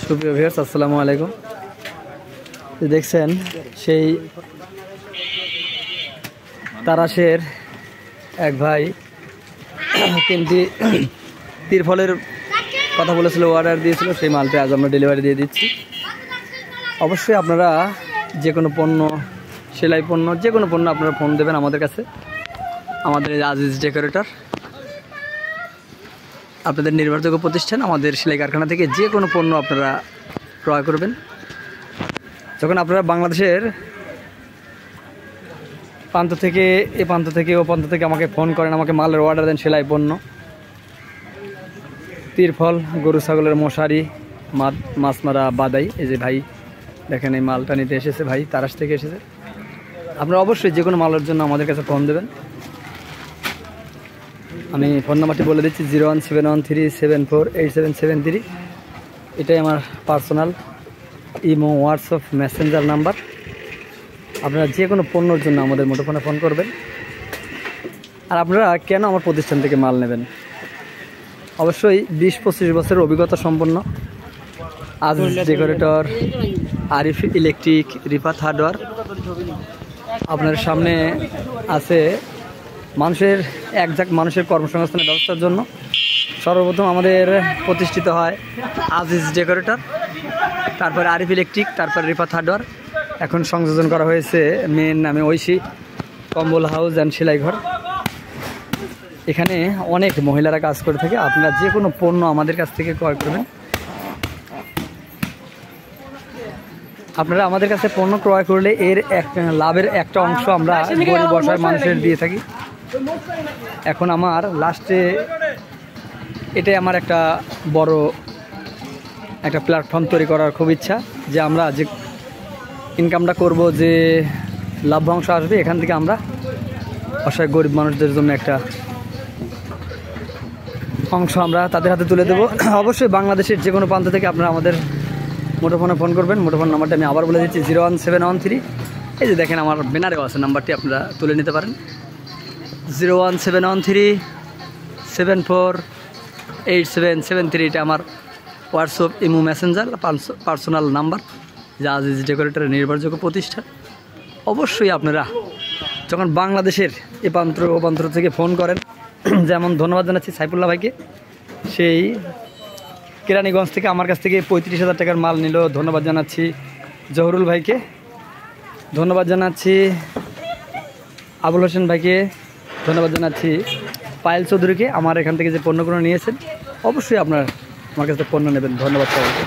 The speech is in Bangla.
সুপ্রিয় ভিউয়ার্স, আসসালামু আলাইকুম। দেখছেন সেই তারাশের এক ভাই তিনটি তিরফলের কথা বলেছিল, অর্ডার দিয়েছিল, সেই মালটা আজ আমরা ডেলিভারি দিয়ে দিচ্ছি। অবশ্যই আপনারা যে কোনো পণ্য, সেলাই পণ্য, যে কোনো পণ্য আপনারা ফোন দেবেন আমাদের কাছে। আমাদের আজিজ ডেকোরেটর আপনাদের নির্ভরযোগ্য প্রতিষ্ঠান। আমাদের সেলাই কারখানা থেকে যে কোনো পণ্য আপনারা ক্রয় করবেন। যখন আপনারা বাংলাদেশের প্রান্ত থেকে এ প্রান্ত থেকে ও প্রান্ত থেকে আমাকে ফোন করেন, আমাকে মালের অর্ডার দেন, সেলাই পণ্য, তিরফল, গরু ছাগলের মশারি, মাছ মারা বাদাই। এই যে ভাই দেখেন এই মালটা নিতে এসেছে, ভাই তারাশ থেকে এসেছে। আপনারা অবশ্যই যে কোনো মালের জন্য আমাদের কাছে ফোন দেবেন। আমি ফোন নাম্বারটি বলে দিচ্ছি 01713748773। এটাই আমার personal imo, WhatsApp, Messenger number. আপনারা যে কোনো পণ্যর জন্য আমাদের মুঠোফোনে ফোন করবেন। আর আপনারা কেন আমার প্রতিষ্ঠান থেকে মাল নেবেন? অবশ্যই 20-25 বছরের অভিজ্ঞতা সম্পন্ন Aziz decorator, Arif electric, Rifat hardware আপনার সামনে আছে। মানুষের কর্মসংস্থানের ব্যবস্থার জন্য সর্বপ্রথম আমাদের প্রতিষ্ঠিত হয় আজিজ ডেকোরেটর, তারপরে আরিফ ইলেকট্রিক, তারপরে রিফাত হার্ডওয়্যার। এখন সংযোজন করা হয়েছে মেন নামে ঐশী কম্বল হাউস অ্যান্ড সেলাই ঘর। এখানে অনেক মহিলারা কাজ করে থাকে। আপনারা যে কোনো পণ্য আমাদের কাছ থেকে ক্রয় করবেন। আপনারা আমাদের কাছে পণ্য ক্রয় করলে এর লাভের একটা অংশ আমরা গরিব অসহায় মানুষের দিয়ে থাকি। এখন আমার লাস্টে এটাই আমার একটা বড় একটা প্ল্যাটফর্ম তৈরি করার খুব ইচ্ছা, যে আমরা যে ইনকামটা করব, যে লাভ্যাংশ আসবে, এখান থেকে আমরা অসহায় গরিব মানুষদের জন্য একটা অংশ আমরা তাদের হাতে তুলে দেব। অবশ্যই বাংলাদেশের যে কোনো প্রান্ত থেকে আপনারা আমাদের মুঠোফোনে ফোন করবেন। মুঠোফোন নাম্বারটা আমি আবার বলে দিচ্ছি 01713। এই যে দেখেন আমার ব্যানারেও আছে, নাম্বারটি আপনারা তুলে নিতে পারেন। 01713748773। এটা আমার WhatsApp, imo, Messenger, personal number, যা আজিজ ডেকোরেটরের নির্ভরযোগ্য প্রতিষ্ঠান। অবশ্যই আপনারা যখন বাংলাদেশের এ প্রান্ত ও প্রান্ত থেকে ফোন করেন, যেমন ধন্যবাদ জানাচ্ছি সাইফুল্লাহ ভাইকে, সেই কেরানীগঞ্জ থেকে আমার কাছ থেকে 35,000 টাকার মাল নিল। ধন্যবাদ জানাচ্ছি জহরুল ভাইকে, ধন্যবাদ জানাচ্ছি আবুল হোসেন ভাইকে, ধন্যবাদ জানাচ্ছি পায়েল চৌধুরীকে আমার এখান থেকে যে পণ্যগুলো নিয়েছেন। অবশ্যই আপনারা আমার কাছ থেকে পণ্য নেবেন। ধন্যবাদ সবাইকে।